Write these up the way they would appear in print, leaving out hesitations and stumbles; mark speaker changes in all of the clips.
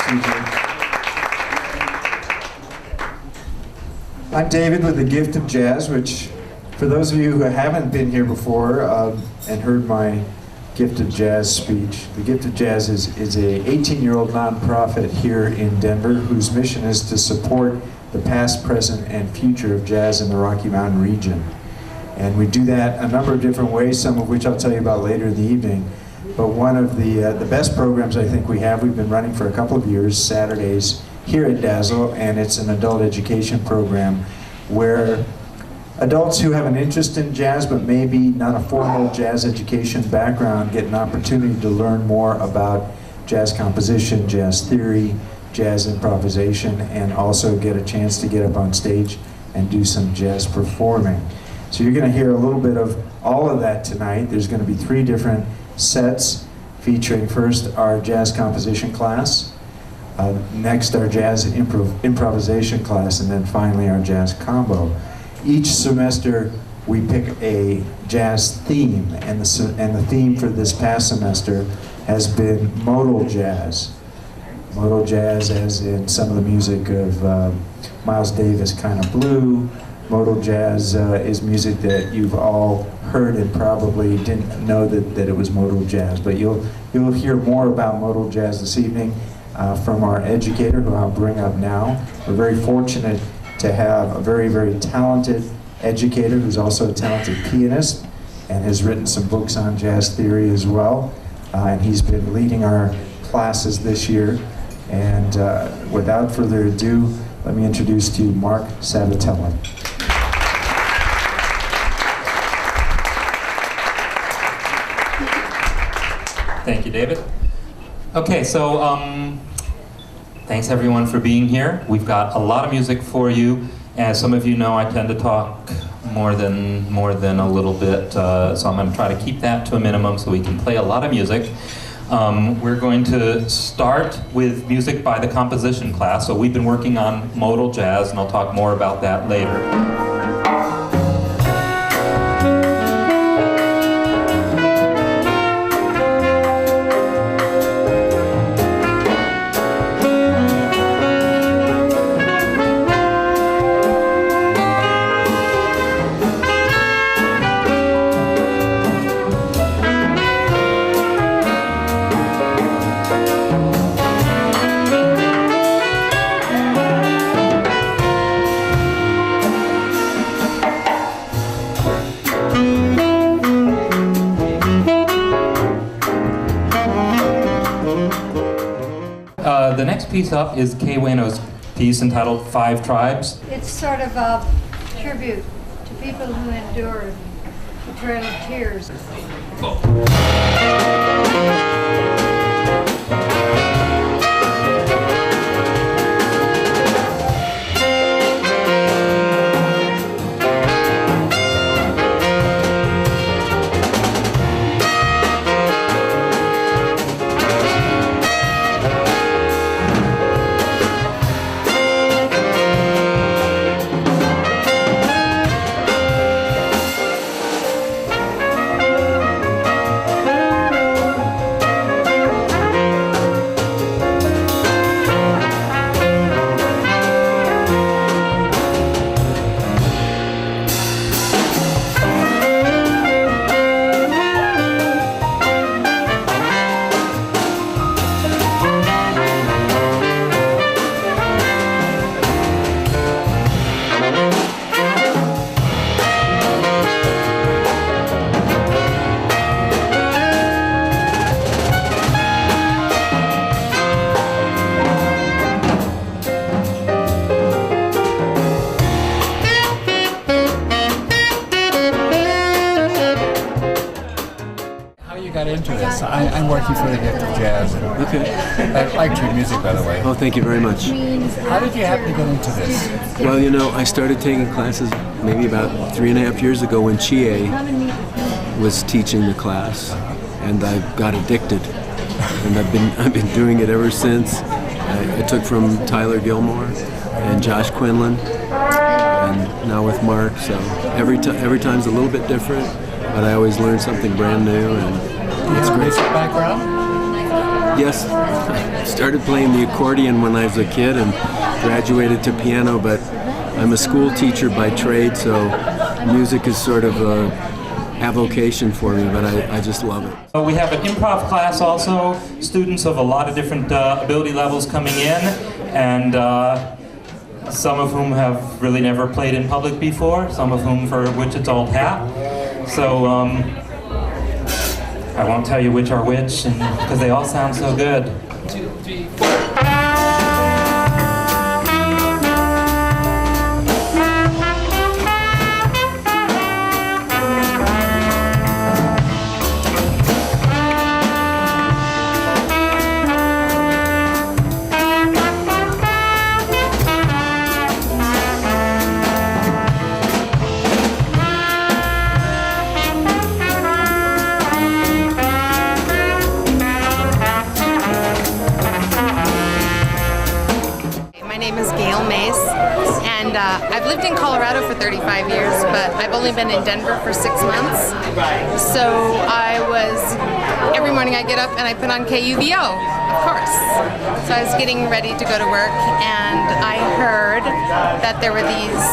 Speaker 1: I'm David with the Gift of Jazz, which, for those of you who haven't been here before and heard my Gift of Jazz speech, the Gift of Jazz is a 18-year-old nonprofit here in Denver whose mission is to support the past, present, and future of jazz in the Rocky Mountain region. And we do that a number of different ways, some of which I'll tell you about later in the evening. But one of the best programs I think we've been running for a couple of years, Saturdays, here at Dazzle, and it's an adult education program where adults who have an interest in jazz but maybe not a formal jazz education background get an opportunity to learn more about jazz composition, jazz theory, jazz improvisation, and also get a chance to get up on stage and do some jazz performing. So you're going to hear a little bit of all of that tonight. There's going to be 3 different sets featuring first our jazz composition class, next our jazz improvisation class, and then finally our jazz combo. Each semester we pick a jazz theme, and the theme for this past semester has been modal jazz. Modal jazz as in some of the music of Miles Davis, kind of blue. Modal jazz is music that you've all heard and probably didn't know that it was modal jazz, but you'll hear more about modal jazz this evening from our educator, who I'll bring up now. We're very fortunate to have a very, very talented educator who's also a talented pianist and has written some books on jazz theory as well. And he's been leading our classes this year. And without further ado, let me introduce to you Mark Sabatelli.
Speaker 2: Thank you, David. Okay, so thanks everyone for being here. We've got a lot of music for you. As some of you know, I tend to talk more than a little bit, so I'm going to try to keep that to a minimum so we can play a lot of music. We're going to start with music by the composition class. So we've been working on modal jazz, and I'll talk more about that later. The next piece up is Kay Ueno's piece entitled 5 Tribes.
Speaker 3: It's sort of a tribute to people who endured the Trail of Tears.
Speaker 4: Got into this. I'm working for the Gift of Jazz.
Speaker 5: Okay.
Speaker 4: I liked your music, by the way.
Speaker 5: Oh, thank you very much.
Speaker 4: How did you happen to get into this?
Speaker 5: Well, you know, I started taking classes maybe about 3.5 years ago when Chie was teaching the class, and I got addicted, and I've been doing it ever since. I took from Tyler Gilmore and Josh Quinlan, and now with Mark. So every time's a little bit different, but I always learn something brand new, and it's great.
Speaker 4: Background?
Speaker 5: Yes, started playing the accordion when I was a kid and graduated to piano, but I'm a school teacher by trade, so music is sort of a avocation for me, but I just love it.
Speaker 2: So we have an improv class also, students of a lot of different ability levels coming in, and some of whom have really never played in public before, some of whom for which it's all tap. So I won't tell you which are which, because they all sound so good. 2, 3, 4.
Speaker 6: I've lived in Colorado for 35 years, but I've only been in Denver for 6 months. So every morning I get up and I put on KUVO, of course. So I was getting ready to go to work, and I heard that there were these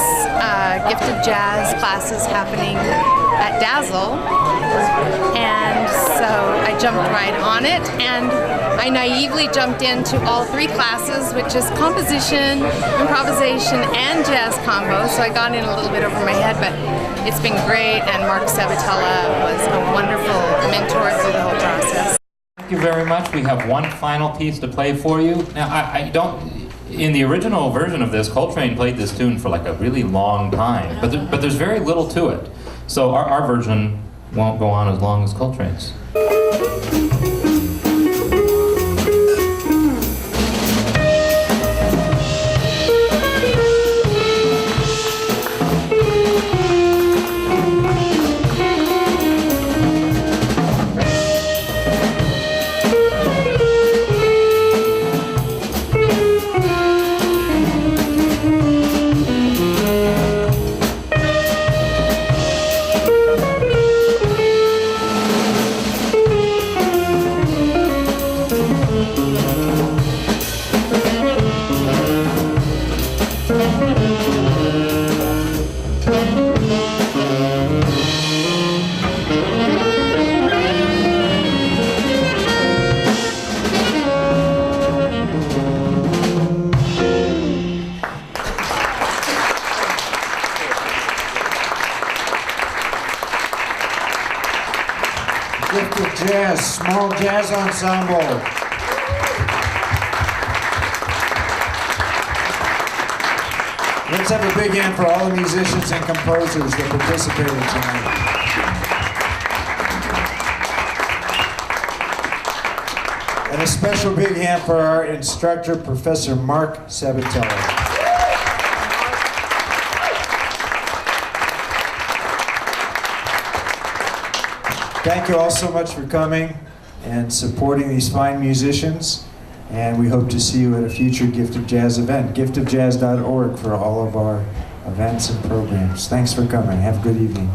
Speaker 6: gifted jazz classes happening at Dazzle, and so I jumped right on it, and I naively jumped into all 3 classes, which is composition, improvisation, and jazz combo. So I got in a little bit over my head, but it's been great, and Mark Sabatella was a wonderful mentor through the whole process.
Speaker 2: Thank you very much. We have one final piece to play for you. Now, I don't... In the original version of this, Coltrane played this tune for like a really long time, but there's very little to it. So our version won't go on as long as Coltrane's.
Speaker 1: Gifted Jazz, small jazz ensemble. Let's have a big hand for all the musicians and composers that participated tonight. And a special big hand for our instructor, Professor Mark Sabatella. Thank you all so much for coming and supporting these fine musicians. And we hope to see you at a future Gift of Jazz event. giftofjazz.org for all of our events and programs. Thanks for coming. Have a good evening.